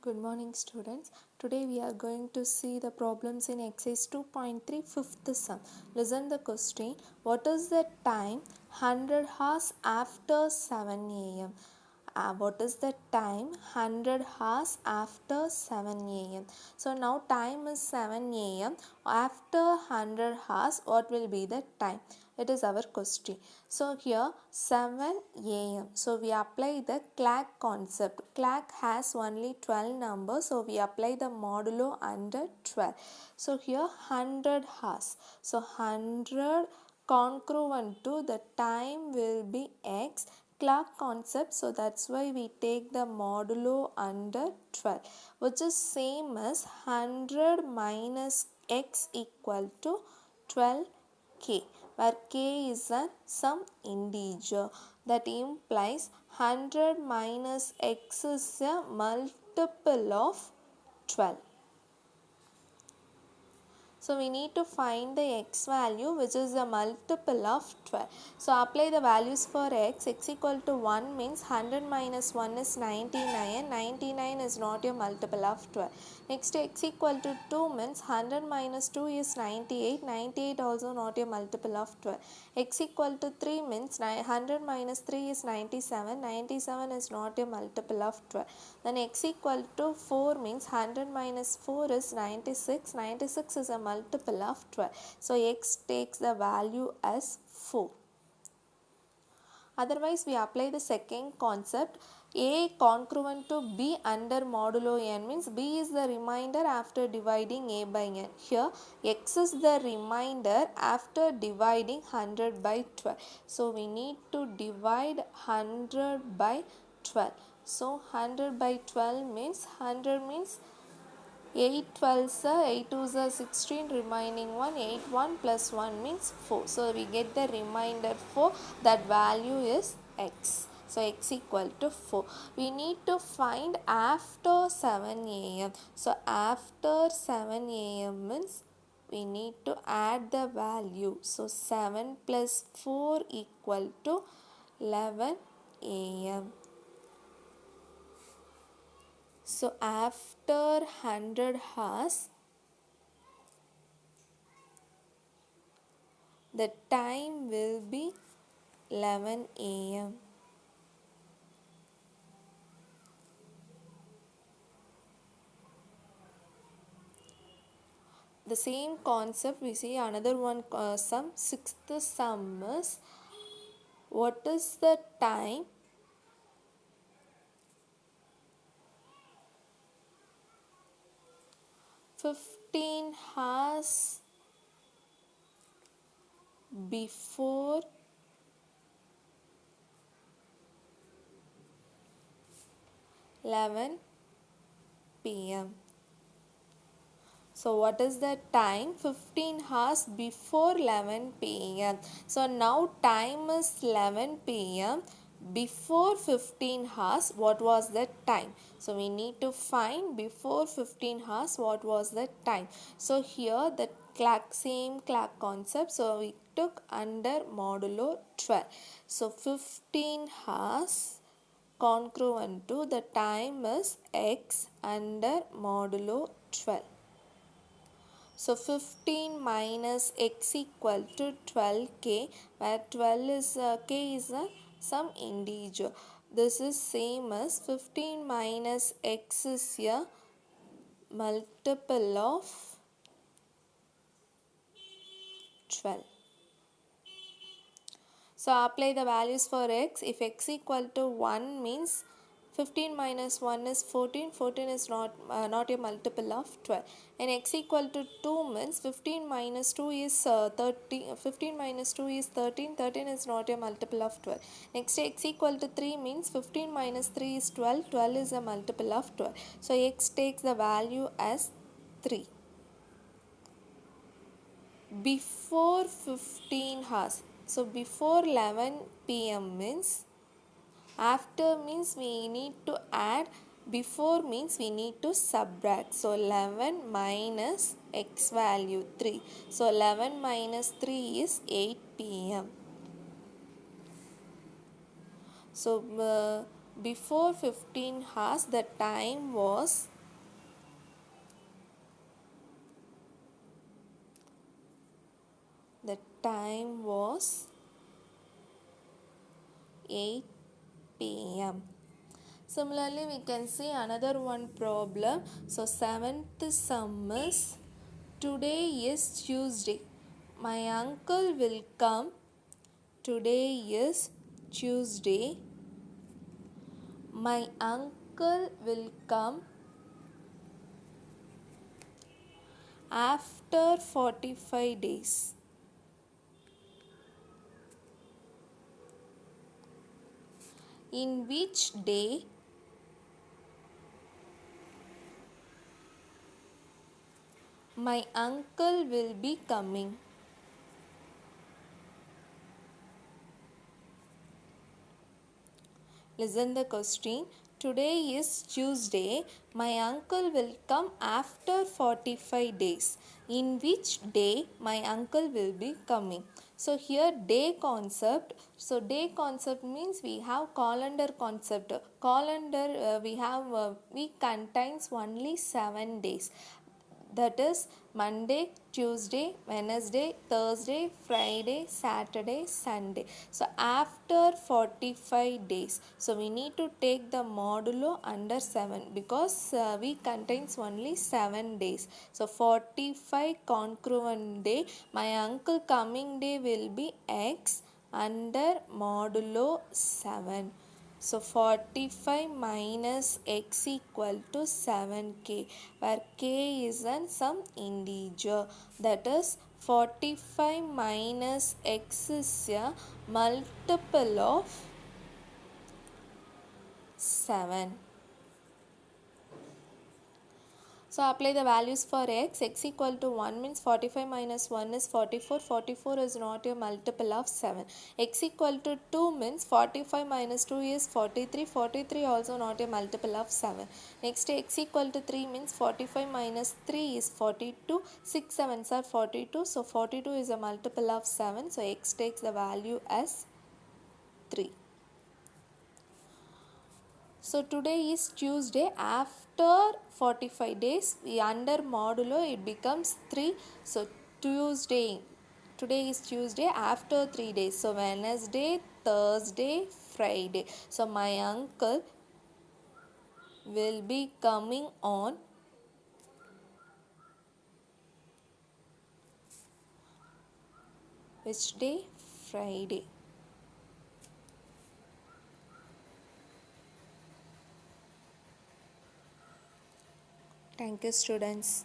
Good morning students. Today we are going to see the problems in exercise 2.3 fifth sum. Listen the question. What is the time 100 hours after 7 a.m.? What is the time 100 hours after 7 a.m.? So now time is 7 a.m. After 100 hours, what will be the time? It is our question. So here 7 a.m. So we apply the clock concept. Clock has only 12 numbers. So we apply the modulo under 12. So here 100 hours. So 100 congruent to the time will be x. Clock concept. So that's why we take the modulo under 12, which is same as 100 minus x equal to 12k, where k is some integer. That implies 100 minus x is a multiple of 12. So we need to find the x value, which is a multiple of 12. So apply the values for x. X equal to 1 means 100 minus 1 is 99. 99 is not a multiple of 12. Next, x equal to 2 means 100 minus 2 is 98. 98 also not a multiple of 12. X equal to 3 means 100 minus 3 is 97. 97 is not a multiple of 12. Then x equal to 4 means 100 minus 4 is 96. 96 is a multiple of 12. So x takes the value as 4. Otherwise, we apply the second concept. A congruent to B under modulo n means B is the remainder after dividing A by n. Here, X is the remainder after dividing 100 by 12. So, we need to divide 100 by 12. So, 100 by 12 means 100 means 8 12s are 8 2s are 16, remaining 1, 8 1 plus 1 means 4. So we get the remainder 4, that value is x. So x equal to 4. We need to find after 7 a.m. So after 7 a.m. means we need to add the value. So 7 plus 4 equal to 11 a.m. So after 100 hours, the time will be 11 a.m. The same concept we see another one sum. Sixth sum is what is the time 15 hours before 11 p.m. So what is the time? 15 hours before 11 p.m. So now time is 11 p.m. Before 15 hours, what was the time? So we need to find before 15 hours what was the time. So here the same clock concept. So we took under modulo 12. So 15 hours congruent to the time is x under modulo 12. So 15 minus x equal to 12k, where 12 is k is some integer. This is same as 15 minus x is a multiple of 12. So apply the values for x. If x equal to 1 means 15 minus 1 is 14. 14 is not a multiple of 12. And x equal to 2 means 15 minus 2 is 13. 15 minus 2 is 13. 13 is not a multiple of 12. Next, x equal to 3 means 15 minus 3 is 12. 12 is a multiple of 12. So x takes the value as 3. Before 15 hours. So before 11 p.m. means, after means we need to add, before means we need to subtract. So 11 minus x value 3. So 11 minus 3 is 8 p.m. So before 15 hours the time was 8 p.m. Similarly, we can see another one problem. So, seventh sum is today is Tuesday. My uncle will come. Today is Tuesday. My uncle will come after 45 days. In which day my uncle will be coming? Listen the question. Today is Tuesday. My uncle will come after 45 days. In which day my uncle will be coming? So here day concept. So day concept means we have calendar concept. Calendar we have week contains only 7 days. That is Monday, Tuesday, Wednesday, Thursday, Friday, Saturday, Sunday. So after 45 days, so we need to take the modulo under 7 because week contains only 7 days. So 45 congruent day, my uncle coming day will be X under modulo 7. So 45 minus x equal to 7k, where k is some integer. That is 45 minus x is a multiple of 7. So apply the values for x. X equal to 1 means 45 minus 1 is 44. 44 is not a multiple of 7. X equal to 2 means 45 minus 2 is 43. 43 also not a multiple of 7. Next x equal to 3 means 45 minus 3 is 42. 6 sevens are 42. So 42 is a multiple of 7. So x takes the value as 3. So today is Tuesday. After 45 days, we under modulo it becomes 3. So Tuesday. Today is Tuesday after 3 days. So Wednesday, Thursday, Friday. So my uncle will be coming on which day? Friday. Thank you, students.